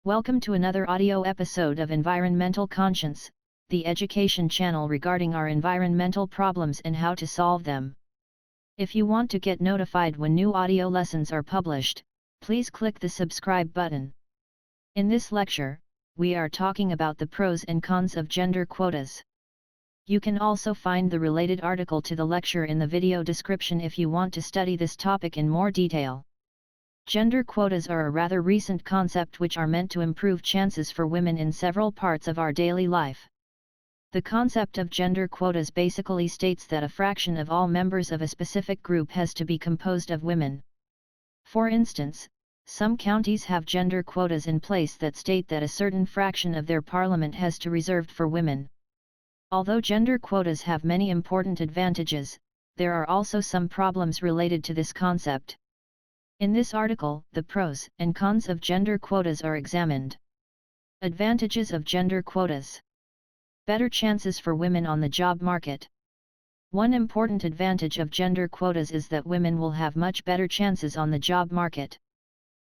Welcome to another audio episode of Environmental Conscience, the education channel regarding our environmental problems and how to solve them. If you want to get notified when new audio lessons are published, please click the subscribe button. In this lecture, we are talking about the pros and cons of gender quotas. You can also find the related article to the lecture in the video description if you want to study this topic in more detail. Gender quotas are a rather recent concept which are meant to improve chances for women in several parts of our daily life. The concept of gender quotas basically states that a fraction of all members of a specific group has to be composed of women. For instance, some counties have gender quotas in place that state that a certain fraction of their parliament has to be reserved for women. Although gender quotas have many important advantages, there are also some problems related to this concept. In this article, the pros and cons of gender quotas are examined. Advantages of gender quotas. Better chances for women on the job market. One important advantage of gender quotas is that women will have much better chances on the job market.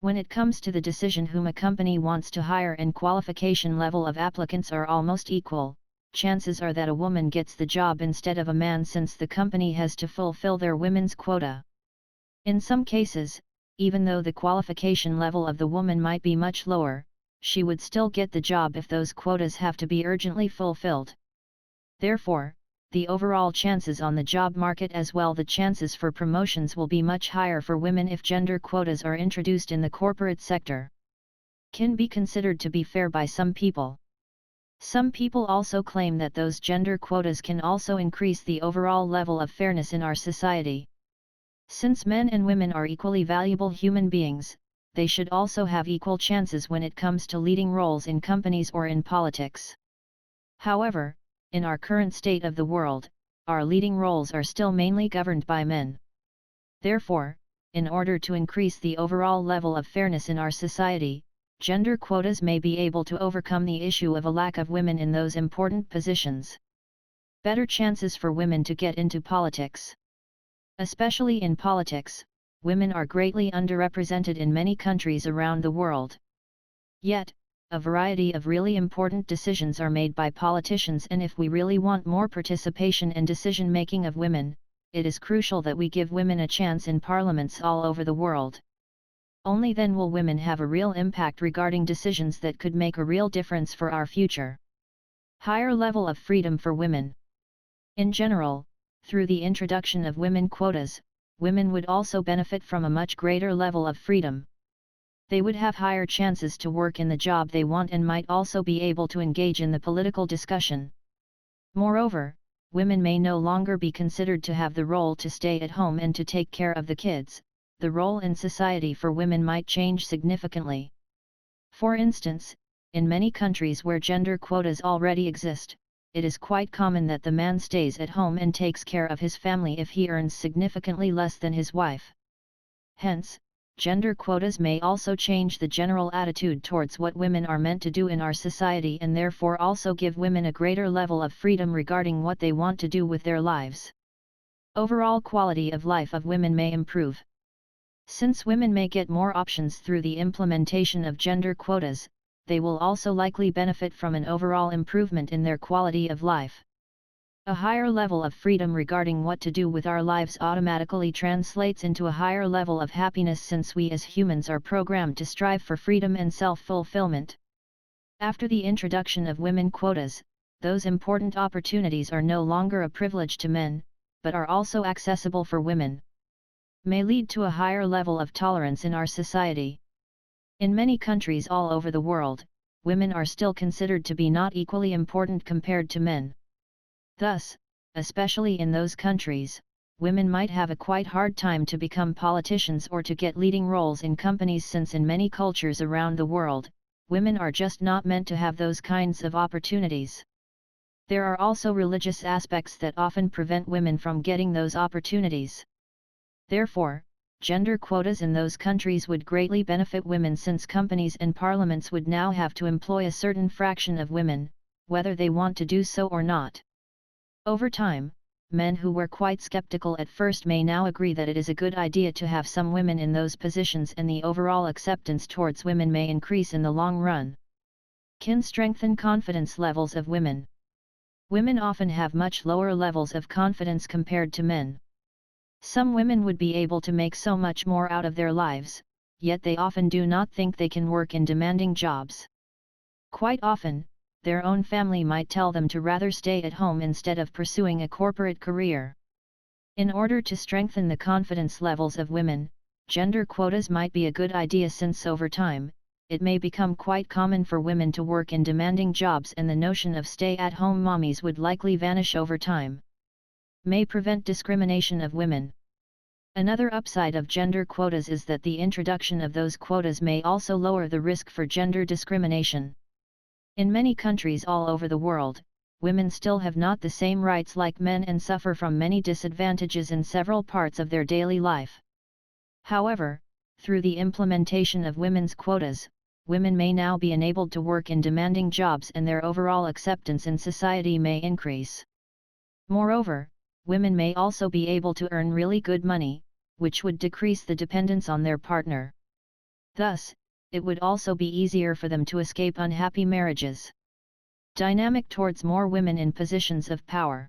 When it comes to the decision whom a company wants to hire and qualification level of applicants are almost equal, chances are that a woman gets the job instead of a man since the company has to fulfill their women's quota. In some cases, even though the qualification level of the woman might be much lower, she would still get the job if those quotas have to be urgently fulfilled. Therefore, the overall chances on the job market as well the chances for promotions will be much higher for women if gender quotas are introduced in the corporate sector. Can be considered to be fair by some people. Some people also claim that those gender quotas can also increase the overall level of fairness in our society. Since men and women are equally valuable human beings, they should also have equal chances when it comes to leading roles in companies or in politics. However, in our current state of the world, our leading roles are still mainly governed by men. Therefore, in order to increase the overall level of fairness in our society, gender quotas may be able to overcome the issue of a lack of women in those important positions. Better chances for women to get into politics. Especially in politics, women are greatly underrepresented in many countries around the world. Yet, a variety of really important decisions are made by politicians, and if we really want more participation and decision-making of women, it is crucial that we give women a chance in parliaments all over the world. Only then will women have a real impact regarding decisions that could make a real difference for our future. Higher level of freedom for women. In general, through the introduction of women quotas, women would also benefit from a much greater level of freedom. They would have higher chances to work in the job they want and might also be able to engage in the political discussion. Moreover, women may no longer be considered to have the role to stay at home and to take care of the kids. The role in society for women might change significantly. For instance, in many countries where gender quotas already exist, it is quite common that the man stays at home and takes care of his family if he earns significantly less than his wife. Hence, gender quotas may also change the general attitude towards what women are meant to do in our society and therefore also give women a greater level of freedom regarding what they want to do with their lives. Overall quality of life of women may improve. Since women may get more options through the implementation of gender quotas, they will also likely benefit from an overall improvement in their quality of life. A higher level of freedom regarding what to do with our lives automatically translates into a higher level of happiness since we as humans are programmed to strive for freedom and self-fulfillment. After the introduction of women quotas, those important opportunities are no longer a privilege to men, but are also accessible for women. May lead to a higher level of tolerance in our society. In many countries all over the world, women are still considered to be not equally important compared to men. Thus, especially in those countries, women might have a quite hard time to become politicians or to get leading roles in companies since in many cultures around the world, women are just not meant to have those kinds of opportunities. There are also religious aspects that often prevent women from getting those opportunities. Therefore, gender quotas in those countries would greatly benefit women since companies and parliaments would now have to employ a certain fraction of women, whether they want to do so or not. Over time, men who were quite skeptical at first may now agree that it is a good idea to have some women in those positions, and the overall acceptance towards women may increase in the long run. Can strengthen confidence levels of women. Women often have much lower levels of confidence compared to men. Some women would be able to make so much more out of their lives, yet they often do not think they can work in demanding jobs. Quite often, their own family might tell them to rather stay at home instead of pursuing a corporate career. In order to strengthen the confidence levels of women, gender quotas might be a good idea, since over time, it may become quite common for women to work in demanding jobs, and the notion of stay-at-home mommies would likely vanish over time. May prevent discrimination of women. Another upside of gender quotas is that the introduction of those quotas may also lower the risk for gender discrimination. In many countries all over the world, women still have not the same rights like men and suffer from many disadvantages in several parts of their daily life. However, through the implementation of women's quotas, women may now be enabled to work in demanding jobs, and their overall acceptance in society may increase. Moreover, women may also be able to earn really good money, which would decrease the dependence on their partner. Thus, it would also be easier for them to escape unhappy marriages. Dynamic towards more women in positions of power.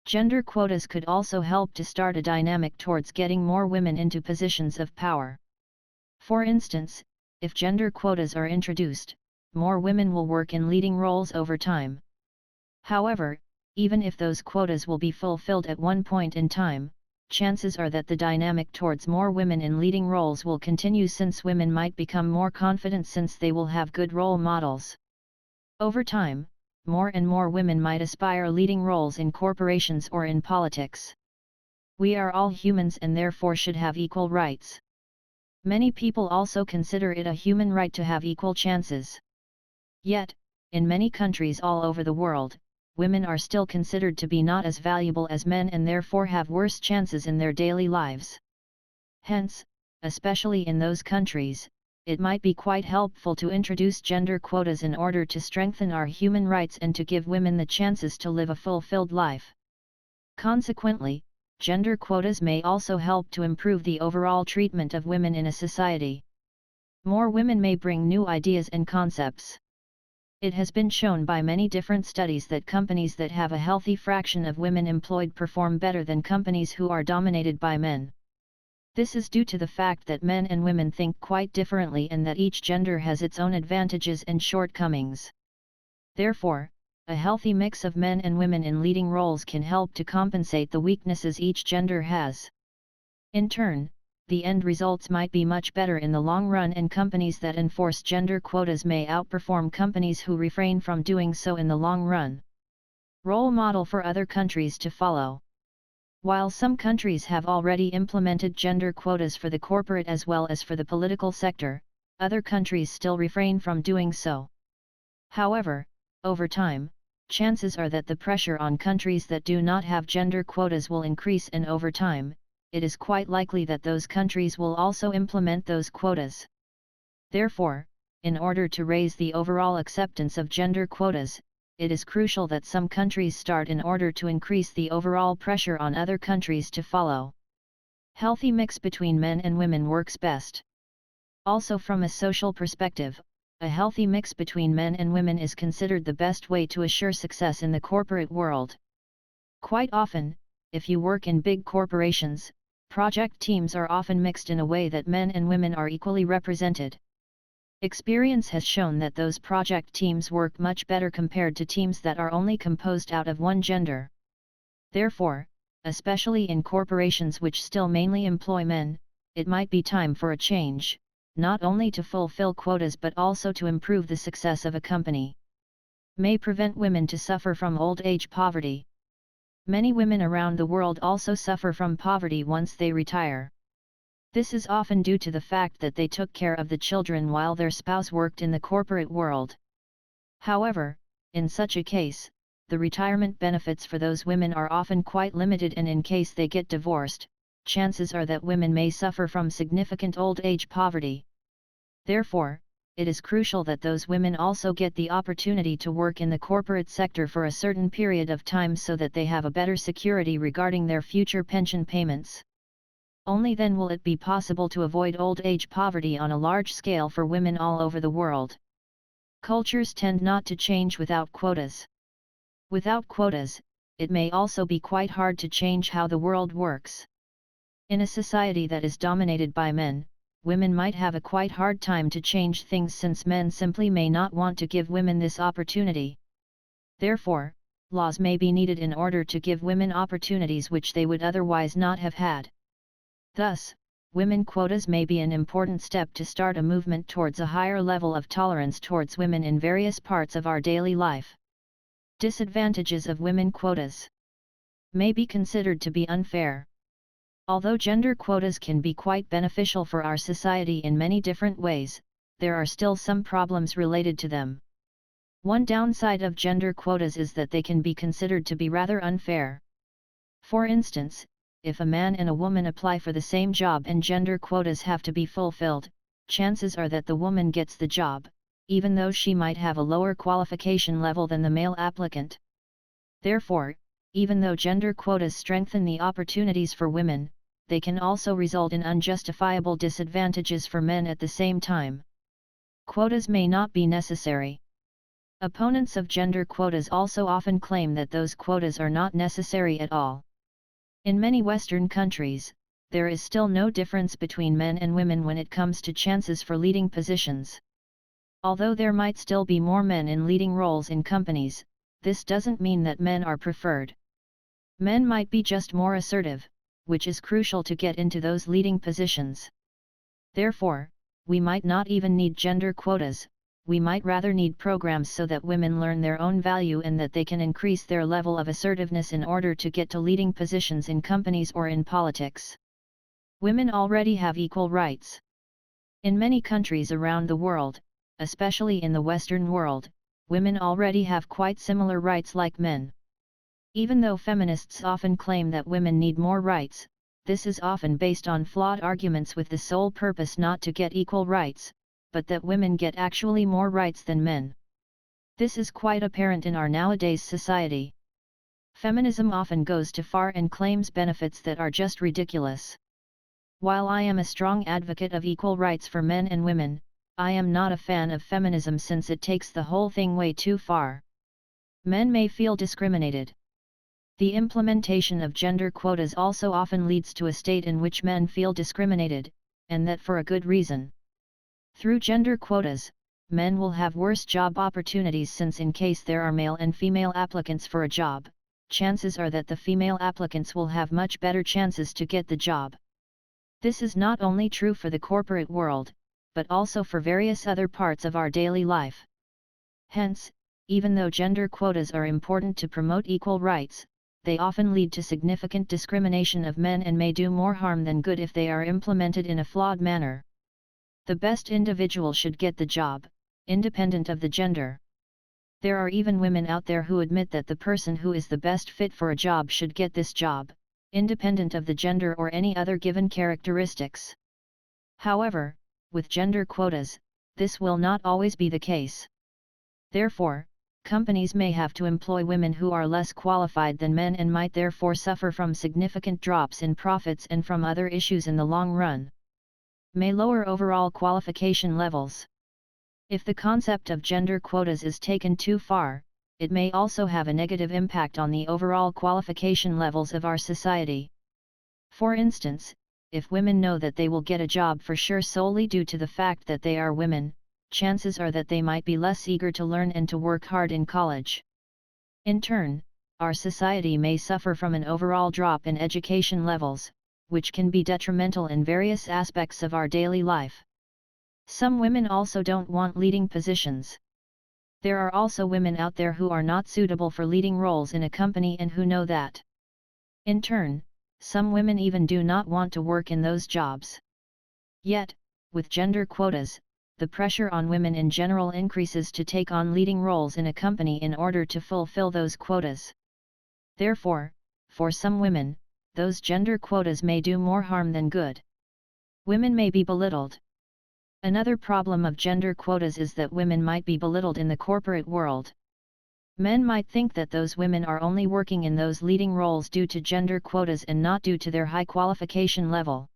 Gender quotas could also help to start a dynamic towards getting more women into positions of power. For instance, if gender quotas are introduced, more women will work in leading roles over time. However, even if those quotas will be fulfilled at one point in time, chances are that the dynamic towards more women in leading roles will continue, since women might become more confident since they will have good role models. Over time, more and more women might aspire leading roles in corporations or in politics. We are all humans and therefore should have equal rights. Many people also consider it a human right to have equal chances. Yet, in many countries all over the world, women are still considered to be not as valuable as men and therefore have worse chances in their daily lives. Hence, especially in those countries, it might be quite helpful to introduce gender quotas in order to strengthen our human rights and to give women the chances to live a fulfilled life. Consequently, gender quotas may also help to improve the overall treatment of women in a society. More women may bring new ideas and concepts. It has been shown by many different studies that companies that have a healthy fraction of women employed perform better than companies who are dominated by men. This is due to the fact that men and women think quite differently and that each gender has its own advantages and shortcomings. Therefore, a healthy mix of men and women in leading roles can help to compensate the weaknesses each gender has. In turn, the end results might be much better in the long run, and companies that enforce gender quotas may outperform companies who refrain from doing so in the long run. Role model for other countries to follow. While some countries have already implemented gender quotas for the corporate as well as for the political sector, other countries still refrain from doing so. However, over time, chances are that the pressure on countries that do not have gender quotas will increase, and over time, it is quite likely that those countries will also implement those quotas. Therefore, in order to raise the overall acceptance of gender quotas, it is crucial that some countries start in order to increase the overall pressure on other countries to follow. Healthy mix between men and women works best. Also, from a social perspective, a healthy mix between men and women is considered the best way to assure success in the corporate world. Quite often, if you work in big corporations, project teams are often mixed in a way that men and women are equally represented. Experience has shown that those project teams work much better compared to teams that are only composed out of one gender. Therefore, especially in corporations which still mainly employ men, it might be time for a change, not only to fulfill quotas but also to improve the success of a company. May prevent women to suffer from old age poverty. Many women around the world also suffer from poverty once they retire. This is often due to the fact that they took care of the children while their spouse worked in the corporate world. However, in such a case, the retirement benefits for those women are often quite limited, and in case they get divorced, chances are that women may suffer from significant old age poverty. Therefore, it is crucial that those women also get the opportunity to work in the corporate sector for a certain period of time so that they have a better security regarding their future pension payments. Only then will it be possible to avoid old age poverty on a large scale for women all over the world. Cultures tend not to change without quotas. Without quotas, it may also be quite hard to change how the world works. In a society that is dominated by men, women might have a quite hard time to change things since men simply may not want to give women this opportunity. Therefore, laws may be needed in order to give women opportunities which they would otherwise not have had. Thus, women quotas may be an important step to start a movement towards a higher level of tolerance towards women in various parts of our daily life. Disadvantages of women quotas may be considered to be unfair. Although gender quotas can be quite beneficial for our society in many different ways, there are still some problems related to them. One downside of gender quotas is that they can be considered to be rather unfair. For instance, if a man and a woman apply for the same job and gender quotas have to be fulfilled, chances are that the woman gets the job, even though she might have a lower qualification level than the male applicant. Therefore, even though gender quotas strengthen the opportunities for women, they can also result in unjustifiable disadvantages for men at the same time. Quotas may not be necessary. Opponents of gender quotas also often claim that those quotas are not necessary at all. In many Western countries, there is still no difference between men and women when it comes to chances for leading positions. Although there might still be more men in leading roles in companies, this doesn't mean that men are preferred. Men might be just more assertive, which is crucial to get into those leading positions. Therefore, we might not even need gender quotas, we might rather need programs so that women learn their own value and that they can increase their level of assertiveness in order to get to leading positions in companies or in politics. Women already have equal rights. In many countries around the world, especially in the Western world, women already have quite similar rights like men. Even though feminists often claim that women need more rights, this is often based on flawed arguments with the sole purpose not to get equal rights, but that women get actually more rights than men. This is quite apparent in our nowadays society. Feminism often goes too far and claims benefits that are just ridiculous. While I am a strong advocate of equal rights for men and women, I am not a fan of feminism since it takes the whole thing way too far. Men may feel discriminated. The implementation of gender quotas also often leads to a state in which men feel discriminated, and that for a good reason. Through gender quotas, men will have worse job opportunities since in case there are male and female applicants for a job, chances are that the female applicants will have much better chances to get the job. This is not only true for the corporate world, but also for various other parts of our daily life. Hence, even though gender quotas are important to promote equal rights, they often lead to significant discrimination of men and may do more harm than good if they are implemented in a flawed manner. The best individual should get the job, independent of the gender. There are even women out there who admit that the person who is the best fit for a job should get this job, independent of the gender or any other given characteristics. However, with gender quotas, this will not always be the case. Therefore, companies may have to employ women who are less qualified than men and might therefore suffer from significant drops in profits and from other issues in the long run. May lower overall qualification levels. If the concept of gender quotas is taken too far, it may also have a negative impact on the overall qualification levels of our society. For instance, if women know that they will get a job for sure solely due to the fact that they are women, chances are that they might be less eager to learn and to work hard in college. In turn, our society may suffer from an overall drop in education levels, which can be detrimental in various aspects of our daily life. Some women also don't want leading positions. There are also women out there who are not suitable for leading roles in a company and who know that. In turn, some women even do not want to work in those jobs. Yet, with gender quotas, the pressure on women in general increases to take on leading roles in a company in order to fulfill those quotas. Therefore, for some women, those gender quotas may do more harm than good. Women may be belittled. Another problem of gender quotas is that women might be belittled in the corporate world. Men might think that those women are only working in those leading roles due to gender quotas and not due to their high qualification level.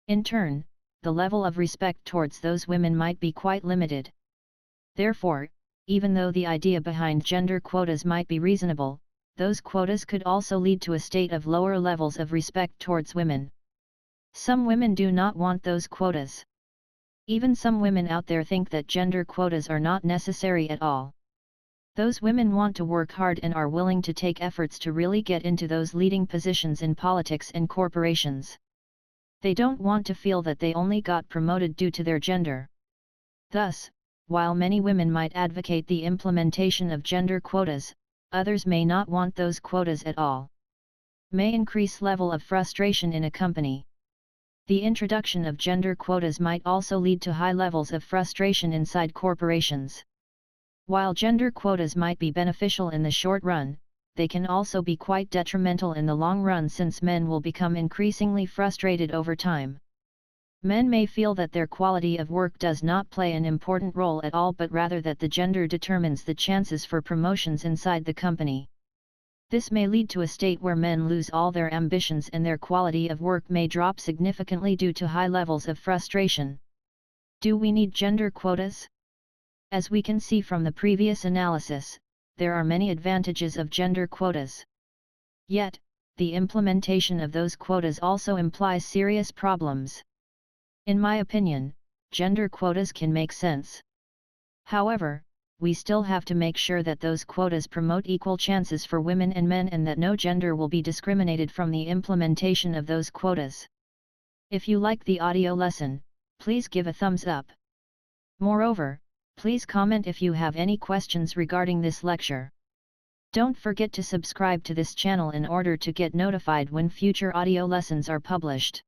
In turn, the level of respect towards those women might be quite limited. Therefore, even though the idea behind gender quotas might be reasonable, those quotas could also lead to a state of lower levels of respect towards women. Some women do not want those quotas. Even some women out there think that gender quotas are not necessary at all. Those women want to work hard and are willing to take efforts to really get into those leading positions in politics and corporations. They don't want to feel that they only got promoted due to their gender. Thus, while many women might advocate the implementation of gender quotas, others may not want those quotas at all. May increase level of frustration in a company. The introduction of gender quotas might also lead to high levels of frustration inside corporations. While gender quotas might be beneficial in the short run, they can also be quite detrimental in the long run since men will become increasingly frustrated over time. Men may feel that their quality of work does not play an important role at all but rather that the gender determines the chances for promotions inside the company. This may lead to a state where men lose all their ambitions and their quality of work may drop significantly due to high levels of frustration. Do we need gender quotas? As we can see from the previous analysis, there are many advantages of gender quotas. Yet, the implementation of those quotas also implies serious problems. In my opinion, gender quotas can make sense. However, we still have to make sure that those quotas promote equal chances for women and men and that no gender will be discriminated from the implementation of those quotas. If you like the audio lesson, please give a thumbs up. Moreover, please comment if you have any questions regarding this lecture. Don't forget to subscribe to this channel in order to get notified when future audio lessons are published.